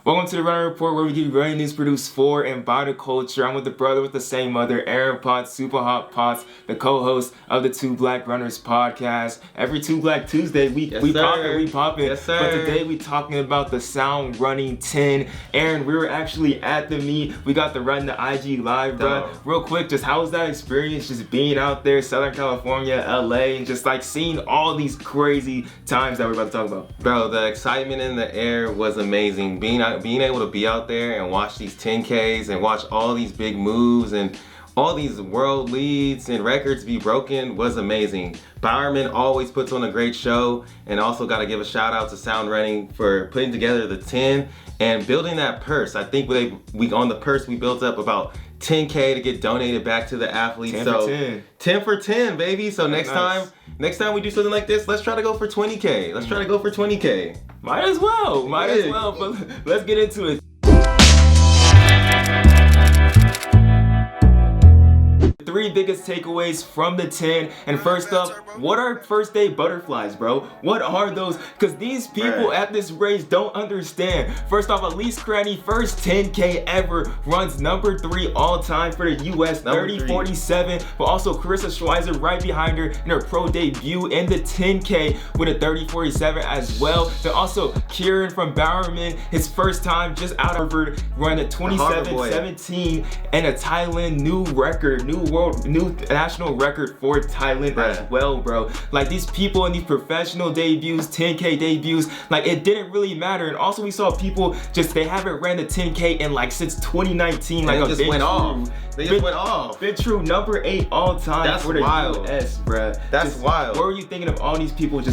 Welcome to the Runner Report, where we give you running news produced for and by the culture. I'm with the brother with the same mother, Aaron Potts, Super Hot Potts, the co-host of the Two Black Runners podcast. Every Two Black Tuesday, we poppin'. Yes, sir. But today we talking about the Sound Running 10. Aaron, we were actually at the meet. We got to run the IG Live, bro. Real quick, just how was that experience? Just being out there, Southern California, LA, and just like seeing all these crazy times that we're about to talk about. Bro, the excitement in the air was amazing. Being able to be out there and watch these 10Ks and watch all these big moves and all these world leads and records be broken was amazing. Bowerman always puts on a great show, and also got to give a shout out to Sound Running for putting together the 10 and building that purse. I think we on the purse we built up about 10K to get donated back to the athletes. 10 so for 10. 10 for 10, baby. So That's next time we do something like this, let's try to go for 20K. Let's try to go for 20K. Might as well, but let's get into it. Three biggest takeaways from the 10. And first up, what are first day butterflies, bro? What are those? Because these people at this race don't understand. First off, Elise Cranny, first 10K ever, runs number 3 all time for the US, 30:47. But also Carissa Schweizer right behind her in her pro debut in the 10K with a 30:47 as well. Then also Kieran from Bowerman, his first time just out of Harvard, running a 27:17 and a Thailand new national record for Thailand as well, bro. Like these people in these professional debuts, 10K debuts, like it didn't really matter. And also we saw people they haven't ran the 10K in like since 2019. Like They just went off. Been true, number 8 all time for the US, bro. That's wild. What were you thinking of all these people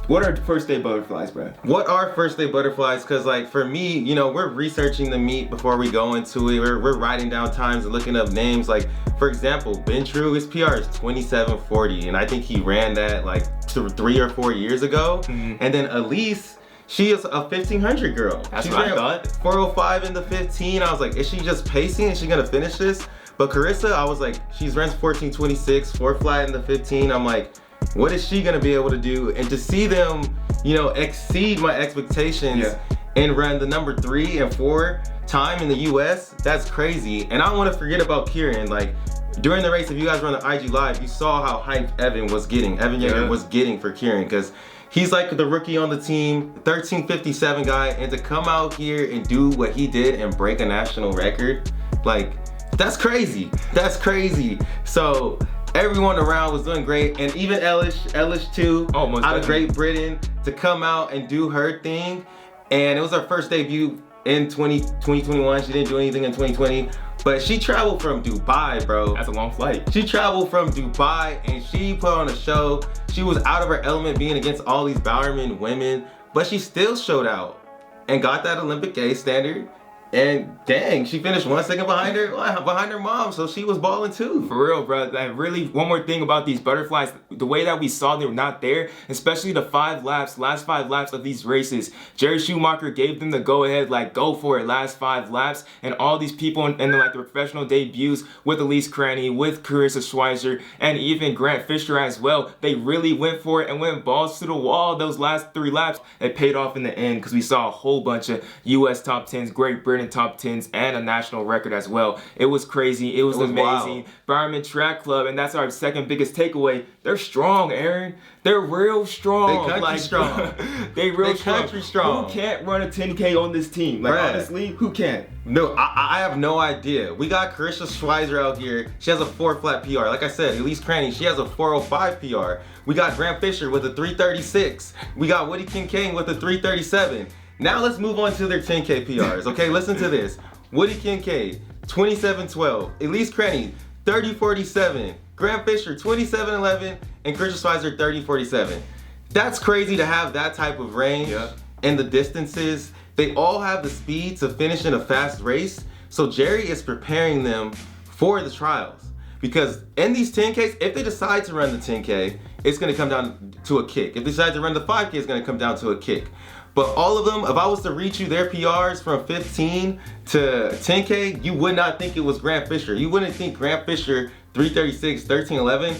what are first day butterflies, bro? What are first day butterflies? Because like for me, you know, we're researching the meet before we go into it. We're writing down times and looking up names. Like for example, Ben True, his PR is 27:40, and I think he ran that like 3 or 4 years ago. And then Elise, she is a 1500 girl. That's what I thought. 405 in the 15. I was like, is she just pacing? Is she gonna finish this? But Carissa, I was like, she's runs 14:26, 4 flat in the 15. I'm like, what is she gonna be able to do? And to see them, you know, exceed my expectations and run the number 3 and 4 time in the US, that's crazy. And I don't wanna forget about Kieran. Like during the race, if you guys run the IG Live, you saw how hyped Evan Yeager was getting for Kieran, because he's like the rookie on the team, 13:57 guy, and to come out here and do what he did and break a national record, like that's crazy. That's crazy. So everyone around was doing great, and even Ellish too, out of Great Britain, to come out and do her thing. And it was her first debut in 2021. She didn't do anything in 2020, but she traveled from Dubai, bro. That's a long flight. She traveled from Dubai and she put on a show. She was out of her element being against all these Bowerman women, but she still showed out and got that Olympic A standard. And dang, she finished 1 second behind her mom, so she was balling too. For real, bro. Like really, one more thing about these butterflies, the way that we saw they were not there, especially the last 5 laps of these races. Jerry Schumacher gave them the go ahead, like go for it, last 5 laps. And all these people in like the professional debuts with Elise Cranny, with Carissa Schweizer, and even Grant Fisher as well, they really went for it and went balls to the wall those last 3 laps. It paid off in the end because we saw a whole bunch of US top 10s, Great Britain top 10s, and a national record as well. It was crazy. It was amazing. Wild. Bowerman Track Club, and that's our second biggest takeaway. They're strong, Aaron. They're real strong. They country strong. They country strong. Who can't run a 10K on this team? Like honestly, who can't? No, I have no idea. We got Carissa Schweizer out here. She has a 4 flat PR. Like I said, Elise Cranny, she has a 405 PR. We got Grant Fisher with a 336. We got Woody Kincaid with a 337. Now let's move on to their 10K PRs, okay? Listen to this. Woody Kincaid, 27:12. Elise Cranny, 30:47. Grant Fisher, 27:11. And Carissa Schweizer, 30:47. That's crazy to have that type of range and the distances. They all have the speed to finish in a fast race. So Jerry is preparing them for the trials. Because in these 10Ks, if they decide to run the 10K, it's gonna come down to a kick. If they decide to run the 5K, it's gonna come down to a kick. But all of them, if I was to read you their PRs from 15 to 10K, you would not think it was Grant Fisher. You wouldn't think Grant Fisher, 336, 13:11.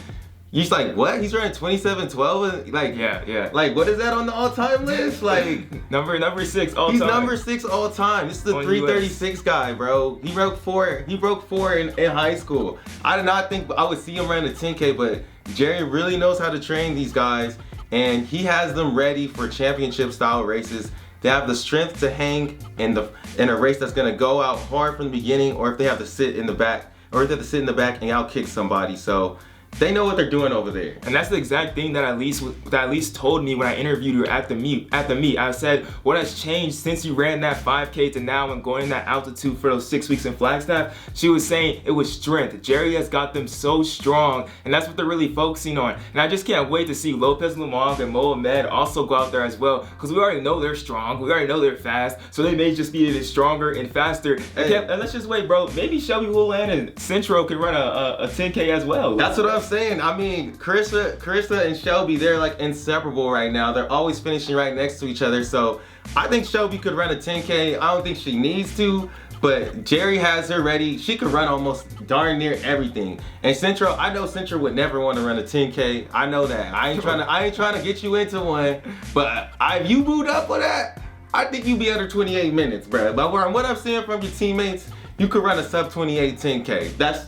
He's like, what? He's running 27:12? Like, Yeah. Like, what is that on the all-time list? Like, number 6 all he's time. number 6 all time. This is the On 336 guy, bro. He broke four in high school. I did not think I would see him run a 10K, but Jerry really knows how to train these guys, and he has them ready for championship-style races. They have the strength to hang in a race that's gonna go out hard from the beginning, or if they have to sit in the back, and outkick somebody. So they know what they're doing over there. And that's the exact thing that Elise told me when I interviewed her at the meet. I said, what has changed since you ran that 5K to now and going in that altitude for those 6 weeks in Flagstaff? She was saying it was strength. Jerry has got them so strong, and that's what they're really focusing on. And I just can't wait to see Lopez Lamont and Mohamed also go out there as well, because we already know they're strong. We already know they're fast, so they may just be even stronger and faster. Hey. And let's just wait, bro. Maybe Shelby Woolan and Centro can run a 10K as well. That's what I'm saying. I mean, Carissa and Shelby, they're like inseparable right now. They're always finishing right next to each other. So I think Shelby could run a 10K. I don't think she needs to, but Jerry has her ready. She could run almost darn near everything. And Central, I know Central would never want to run a 10K. I know that. I ain't trying to get you into one, but if you boot up for that, I think you'd be under 28 minutes, bro. But what I'm seeing from your teammates, you could run a sub 28 10K.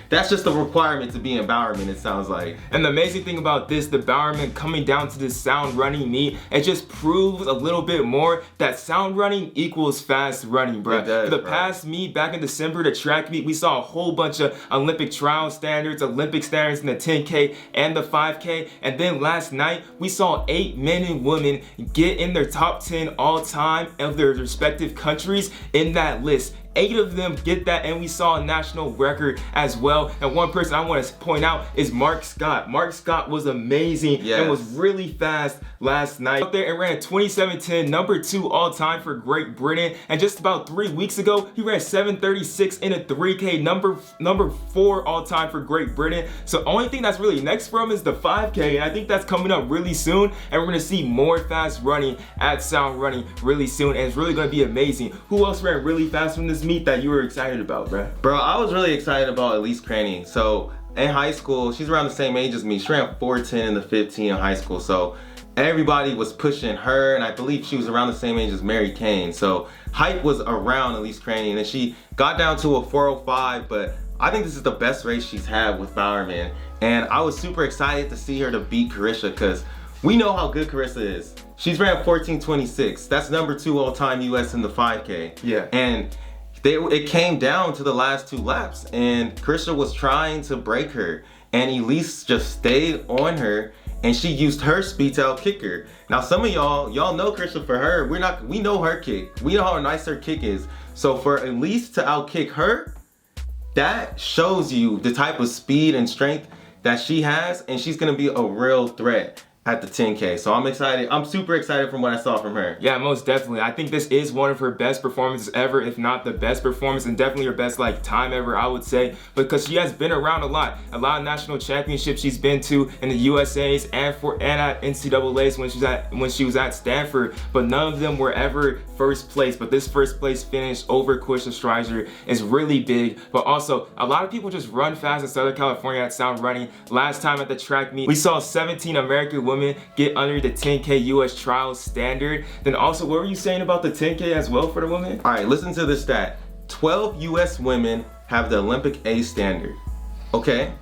That's just a requirement to be in Bowerman, it sounds like. And the amazing thing about this, the Bowerman coming down to this sound running meet, it just proves a little bit more that sound running equals fast running, bro. It does, For the bro. past meet back in December, the track meet, we saw a whole bunch of Olympic trial standards, Olympic standards in the 10K and the 5K. And then last night, we saw 8 men and women get in their top 10 all time of their respective countries in that list. 8 of them get that, and we saw a national record as well. And one person I want to point out is Marc Scott. Marc Scott was amazing and was really fast last night. Out there and ran 27:10, number 2 all time for Great Britain. And just about 3 weeks ago, he ran 7:36 in a 3K, number 4 all time for Great Britain. So only thing that's really next for him is the 5K, and I think that's coming up really soon. And we're gonna see more fast running at Sound Running really soon, and it's really gonna be amazing. Who else ran really fast from this meet that you were excited about, bro? Bro, I was really excited about Elise Cranny. So in high school, she's around the same age as me. She ran 4:10 in the 15 in high school. So everybody was pushing her, and I believe she was around the same age as Mary Kane. So hype was around Elise Cranny, and then she got down to a 4:05, but I think this is the best race she's had with Bowerman. And I was super excited to see her to beat Carissa, because we know how good Carissa is. She's ran 14:26. That's number 2 all time US in the 5K. Yeah. And it came down to the last 2 laps, and Carissa was trying to break her, and Elise just stayed on her, and she used her speed to outkick her. Now some of y'all know Carissa for her. We know her kick. We know how nice her kick is. So for Elise to outkick her, that shows you the type of speed and strength that she has, and she's gonna be a real threat at the 10K. So I'm excited. I'm super excited from what I saw from her. Yeah, most definitely. I think this is one of her best performances ever, if not the best performance, and definitely her best time ever, I would say, because she has been around a lot of national championships she's been to in the USA's and at NCAA's when she was at Stanford, but none of them were ever first place. But this first place finish over Quisha Streiser is really big. But also, a lot of people just run fast in Southern California at Sound Running. Last time at the track meet, we saw 17 American women get under the 10K US trial standard. Then also, what were you saying about the 10K as well for the women? All right, listen to this stat. 12 US women have the Olympic A standard, okay?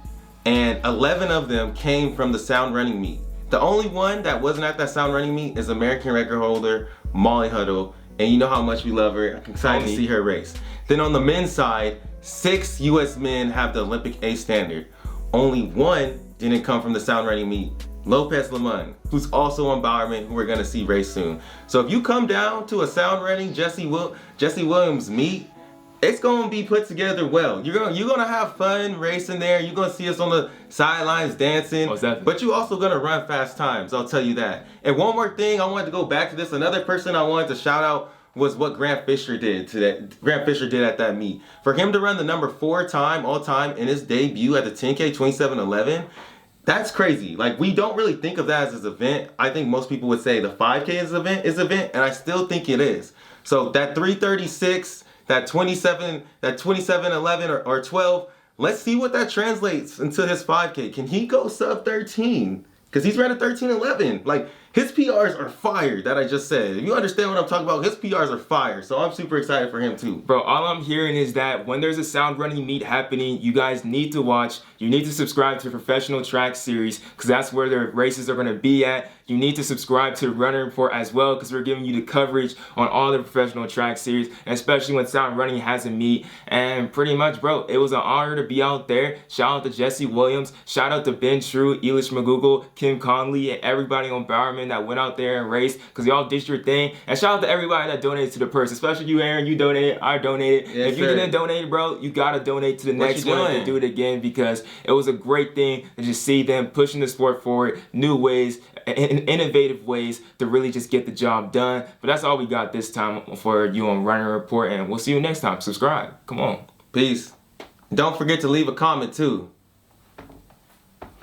And 11 of them came from the Sound Running meet. The only one that wasn't at that Sound Running meet is American record holder Molly Huddle, and you know how much we love her. I'm excited to see her race. Then on the men's side, 6 US men have the Olympic A standard. Only 1 didn't come from the Sound Running meet. Lopez Lamont, who's also on Bowerman, who we're gonna see race soon. So if you come down to a Sound Running Jesse Williams meet, it's gonna be put together well. You're gonna have fun racing there. You're gonna see us on the sidelines dancing, but you're also gonna run fast times, I'll tell you that. And one more thing, I wanted to go back to this. Another person I wanted to shout out was what Grant Fisher did at that meet. For him to run the number 4 time all time in his debut at the 10K 27:11, that's crazy. Like, we don't really think of that as an event. I think most people would say the 5K is event, and I still think it is. So that 336, that 27:11 or 12, let's see what that translates into his 5K. Can he go sub 13? Because he's ran a 13:11. Like, his PRs are fire, that I just said. If you understand what I'm talking about, his PRs are fire. So I'm super excited for him too. Bro, all I'm hearing is that when there's a sound running meet happening, you guys need to watch. You need to subscribe to Professional Track Series because that's where the races are going to be at. You need to subscribe to Runner Report as well because we're giving you the coverage on all the Professional Track Series, and especially when sound running has a meet. And pretty much, bro, it was an honor to be out there. Shout out to Jesse Williams. Shout out to Ben True, Ellish McClogan, Kim Conley, and everybody on Bowerman that went out there and raced because y'all did your thing. And shout out to everybody that donated to the purse, especially you, Aaron. You donated. I donated. Yes, if you didn't donate, bro, you got to donate to the next one and do it again because it was a great thing to just see them pushing the sport forward, new ways, innovative ways to really just get the job done. But that's all we got this time for you on Runner Report, and we'll see you next time. Subscribe. Come on. Peace. Don't forget to leave a comment too.